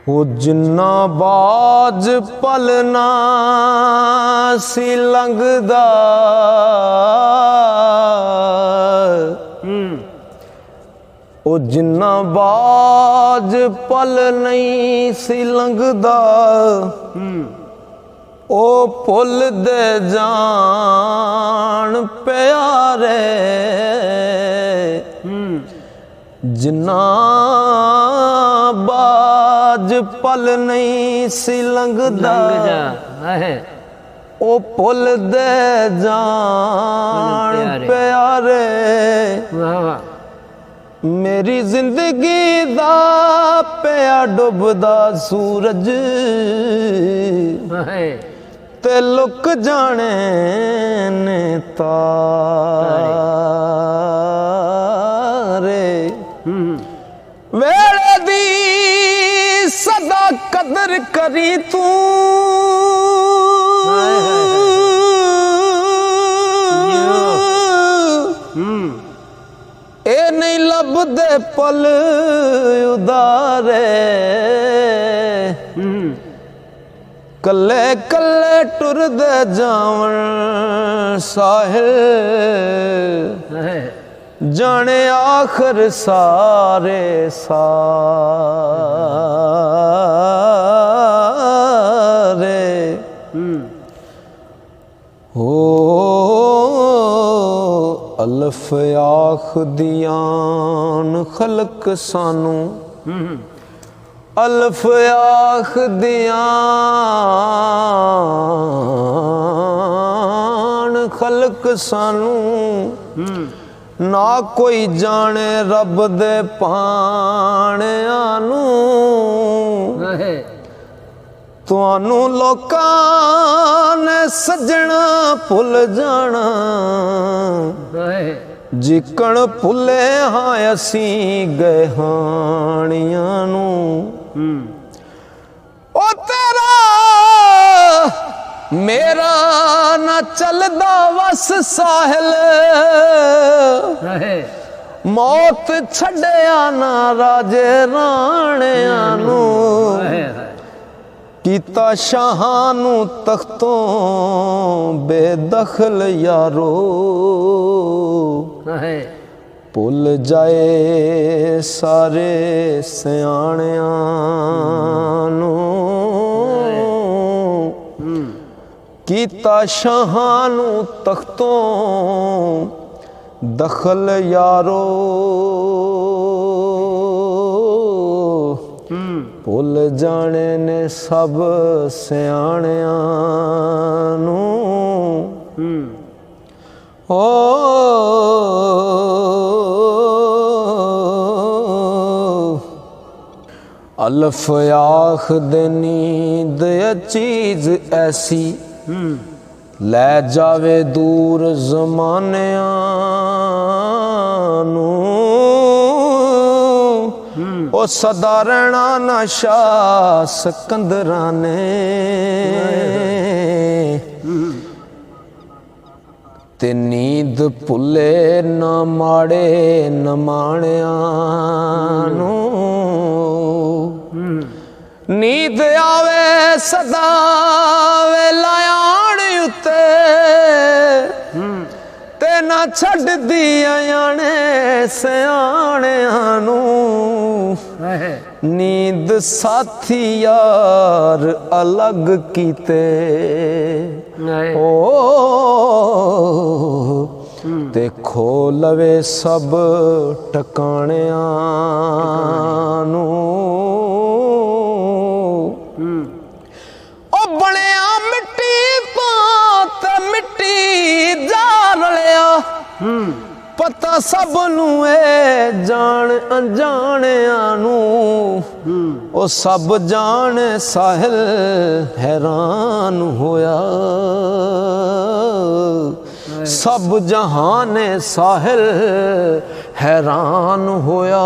ਉਹ ਜਿੰਨਾ ਬਾਜ ਪਲਨਾ ਸੀ ਲੰਘਦਾ ਉਹ ਜਿੰਨਾ ਬਾਜ ਪਲ ਨਹੀਂ ਸੀ ਲੰਘਦਾ ਉਹ ਭੁੱਲ ਦੇ ਜਾਣ ਪਿਆਰੇ ਜਿੰਨਾ ਬਾਜ ਪਲ ਨਹੀਂ ਸੀ ਲੰਘਦਾ ਉਹ ਭੁੱਲ ਦੇ ਜਾਣ ਪਿਆਰੇ ਮੇਰੀ ਜ਼ਿੰਦਗੀ ਦਾ ਪਿਆ ਡੁੱਬਦਾ ਸੂਰਜ ਤੇ ਲੁਕ ਜਾਣੇ ਨੇ ਤਾਰੇ ਵੇਲੇ ਦੀ ਸਦਾ ਕਦਰ ਕਰੀ ਤੂੰ ਇਹ ਨਹੀਂ ਲੱਭਦੇ ਪਲ ਉਦਾਰੇ ਕੱਲੇ ਕੱਲੇ ਟੁਰਦੇ ਜਾਵਣ ਸਾਹਿਲ ਜਾਣੇ ਆਖਰ ਸਾਰੇ ਸਾਰੇ ਹੋ ਅਲਫ ਆਖਦਿਆਂ ਖਲਕ ਸਾਨੂੰ ਅਲਫ ਆਖਦਿਆਂ ਖਲਕ ਸਾਨੂੰ ਨਾ ਕੋਈ ਜਾਣੇ ਰੱਬ ਦੇ ਪਾਣਿਆਂ ਨੂੰ ਤੁਹਾਨੂੰ ਲੋਕਾਂ ਨੇ ਸੱਜਣਾ ਭੁੱਲ ਜਾਣਾ ਜਿਕਣ ਭੁੱਲੇ ਹਾਂ ਅਸੀਂ ਗਏ ਹਾਣੀਆਂ ਨੂੰ ਉਹ ਤੇਰਾ ਮੇਰਾ ਨਾ ਚੱਲਦਾ ਵਸ ਸਾਹਿਲ ਮੌਤ ਛੱਡਿਆ ਨਾ ਰਾਜੇ ਰਾਣਿਆਂ ਨੂੰ ਕੀਤਾ ਸ਼ਾਹਾਂ ਨੂੰ ਤਖਤੋਂ ਬੇਦਖਲ ਯਾਰੋ ਭੁੱਲ ਜਾਏ ਸਾਰੇ ਸਿਆਣਿਆਂ ਨੂੰ ਕੀਤਾ ਸ਼ਾਹਾਂ ਨੂੰ ਤਖਤੋਂ ਦਖਲ ਯਾਰੋ ਭੁੱਲ ਜਾਣੇ ਨੇ ਸਭ ਸਿਆਣਿਆਂ ਨੂੰ ਓ ਅਲਫ ਆਖਦੇ ਨੀਂਦ ਚੀਜ਼ ਐਸੀ ਲੈ ਜਾਵੇ ਦੂਰ ਜ਼ਮਾਨਿਆਂ ਨੂੰ ਉਹ ਸਦਾ ਰਹਿਣਾ ਨਸ਼ਾ ਸਿਕੰਦਰਾਂ ਨੇ ਤੇ ਨੀਂਦ ਭੁੱਲੇ ਨਾ ਮਾੜੇ ਨਮਾਣਿਆਂ ਨੂੰ ਨੀਂਦ ਆਵੇ ਸਦਾ ਵੇਲਾ ਆਣ ਉੱਤੇ ਤੇ ਨਾ ਛੱਡਦੀ ਆਣੇ ਸਿਆਣਿਆਂ ਨੂੰ ਨੀਂਦ ਸਾਥੀ ਯਾਰ ਅਲੱਗ ਕੀਤੇ ਓ ਤੇ ਖੋ ਲਵੇ ਸਭ ਟਿਕਾਣਿਆਂ ਨੂੰ ਉਹ ਬਣਿਆ ਮਿੱਟੀ ਤੋਂ ਤੇ ਮਿੱਟੀ ਜਾ ਰਲਿਆ ਪਤਾ ਸਭ ਨੂੰ ਏ ਜਾਣ ਅਣਜਾਣਿਆਂ ਨੂੰ ਉਹ ਸਭ ਜਾਣ ਸਾਹਿਲ ਹੈਰਾਨ ਹੋਇਆ ਸਭ ਜਹਾਨ ਸਾਹਿਲ हैरान होया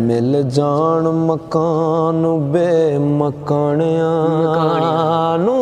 मिल जान मकान बे मकानियां नू